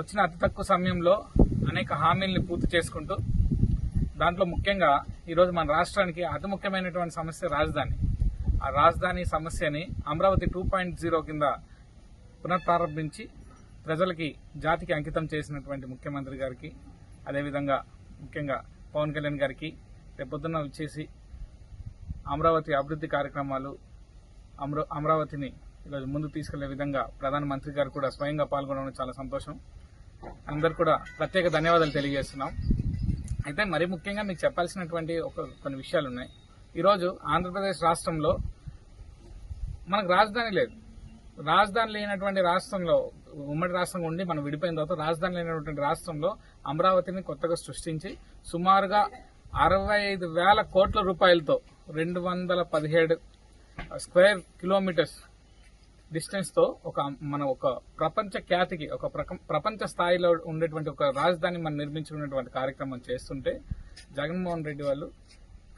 వచ్చిన అతి తక్కువ సమయంలో అనేక హామీల్ని పూర్తి చేసుకుంటూ దాంట్లో ముఖ్యంగా ఈరోజు మన రాష్ట్రానికి అతి ముఖ్యమైనటువంటి సమస్య రాజధాని. ఆ రాజధాని సమస్యని అమరావతి 2.0 కింద పునఃప్రారంభించి ప్రజలకి జాతికి అంకితం చేసినటువంటి ముఖ్యమంత్రి గారికి, అదేవిధంగా ముఖ్యంగా పవన్ కళ్యాణ్ గారికి రేపొద్దున వచ్చేసి అమరావతి అభివృద్ధి కార్యక్రమాలు అమరావతిని ఈరోజు ముందు తీసుకెళ్లే విధంగా ప్రధానమంత్రి గారు కూడా స్వయంగా పాల్గొనడం చాలా సంతోషం. అందరు కూడా ప్రత్యేక ధన్యవాదాలు తెలియజేస్తున్నాం. అయితే మరీ ముఖ్యంగా మీకు చెప్పాల్సినటువంటి కొన్ని విషయాలు ఉన్నాయి. ఈరోజు ఆంధ్రప్రదేశ్ రాష్ట్రంలో మనకు రాజధాని లేదు. రాజధాని లేనటువంటి రాష్ట్రంలో, ఉమ్మడి రాష్ట్రంగా ఉండి మనం విడిపోయిన తర్వాత రాజధాని లేనటువంటి రాష్ట్రంలో అమరావతిని కొత్తగా సృష్టించి సుమారుగా 65,000 కోట్ల రూపాయలతో 217 స్క్వేర్ కిలోమీటర్స్ డిస్టెన్స్ తో ఒక ప్రపంచ ఖ్యాతికి, ఒక ప్రపంచ స్థాయిలో ఉండేటువంటి ఒక రాజధాని మనం నిర్మించుకున్నటువంటి కార్యక్రమం చేస్తుంటే జగన్మోహన్ రెడ్డి వాళ్ళు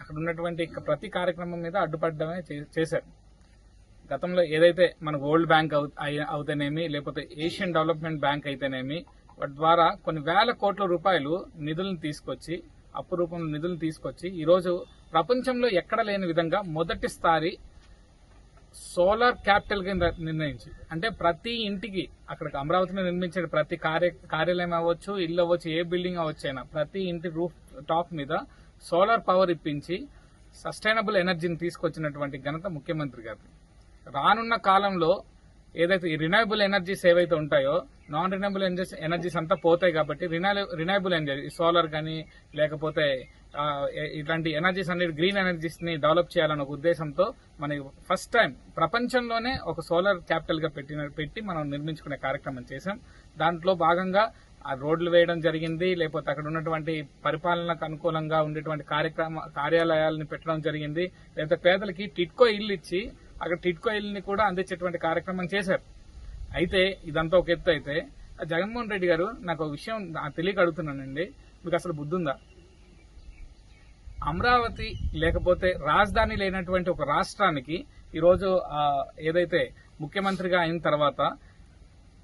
అక్కడ ఉన్నటువంటి ప్రతి కార్యక్రమం మీద అడ్డుపడమే చేశారు. గతంలో ఏదైతే మనకు వరల్డ్ బ్యాంక్ అవుతేనేమి, లేకపోతే ఏషియన్ డెవలప్మెంట్ బ్యాంక్ అయితేనేమి, వాటి ద్వారా కొన్ని వేల కోట్ల రూపాయలు నిధులను తీసుకొచ్చి, అప్పు రూపంలో నిధులను తీసుకొచ్చి ఈరోజు ప్రపంచంలో ఎక్కడ లేని విధంగా మొదటిసారి సోలార్ క్యాపిటల్ కింద నిర్ణయించి, అంటే ప్రతి ఇంటికి అక్కడ అమరావతిని నిర్మించే ప్రతి కార్యాలయం అవ్వచ్చు, ఇల్లు అవ్వచ్చు, ఏ బిల్డింగ్ అవ్వచ్చు అయినా ప్రతి ఇంటి రూఫ్ టాప్ మీద సోలార్ పవర్ ఇప్పించి సస్టైనబుల్ ఎనర్జీని తీసుకొచ్చినటువంటి ఘనత ముఖ్యమంత్రి గారు. రానున్న కాలంలో ఏదైతే ఈ రినైబుల్ ఎనర్జీస్ ఏవైతే ఉంటాయో, నాన్ రినైబుల్ ఎనర్జీస్ అంతా పోతాయి. కాబట్టి రినైబుల్ ఎనర్జీ, సోలార్ కానీ లేకపోతే ఇట్లాంటి ఎనర్జీస్ అన్నిటి గ్రీన్ ఎనర్జీస్ ని డెవలప్ చేయాలన్న ఒక ఉద్దేశంతో మనకి ఫస్ట్ టైం ప్రపంచంలోనే ఒక సోలార్ క్యాపిటల్ గా పెట్టి మనం నిర్మించుకునే కార్యక్రమం చేశాం. దాంట్లో భాగంగా ఆ రోడ్లు వేయడం జరిగింది, లేకపోతే అక్కడ ఉన్నటువంటి పరిపాలనకు అనుకూలంగా ఉండేటువంటి కార్యాలయాలను పెట్టడం జరిగింది, లేకపోతే పేదలకి టిట్కో ఇల్లు ఇచ్చి అక్కడ టిట్కో ఇల్లుని కూడా అందించేటువంటి కార్యక్రమం చేశారు. అయితే ఇదంతా ఒక ఎత్తు అయితే, జగన్మోహన్ రెడ్డి గారు నాకు ఒక విషయం తెలియక అడుగుతున్నానండి, మీకు అసలు బుద్ధి ఉందా? అమరావతి లేకపోతే రాజధాని లేనటువంటి ఒక రాష్ట్రానికి ఈరోజు ఏదైతే ముఖ్యమంత్రిగా అయిన తర్వాత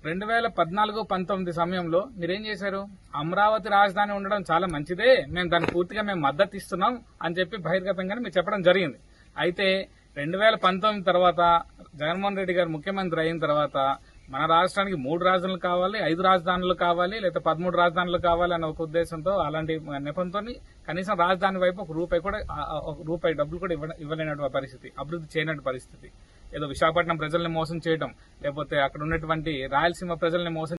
2014-19 సమయంలో మీరేం చేశారు? అమరావతి రాజధాని ఉండడం చాలా మంచిదే, మేము దాన్ని పూర్తిగా మద్దతు ఇస్తున్నాం అని చెప్పి బహిర్గతంగానే మీరు చెప్పడం జరిగింది. అయితే 2019 తర్వాత జగన్మోహన్ రెడ్డి గారు ముఖ్యమంత్రి అయిన తర్వాత మన రాష్ట్రానికి 3 రాజధానులు కావాలి, 5 రాజధానులు కావాలి, లేదా 13 రాజధానులు కావాలి అన్న ఒక ఉద్దేశంతో, అలాంటి నెపంతో కనీసం రాజధాని వైపు ఒక రూపాయి డబ్బులు కూడా ఇవ్వలేనటువంటి పరిస్థితి, అభివృద్ధి చేయనటువంటి పరిస్థితి. ఏదో విశాఖపట్నం ప్రజల్ని మోసం చేయడం, లేకపోతే అక్కడ ఉన్నటువంటి రాయలసీమ ప్రజల్ని మోసం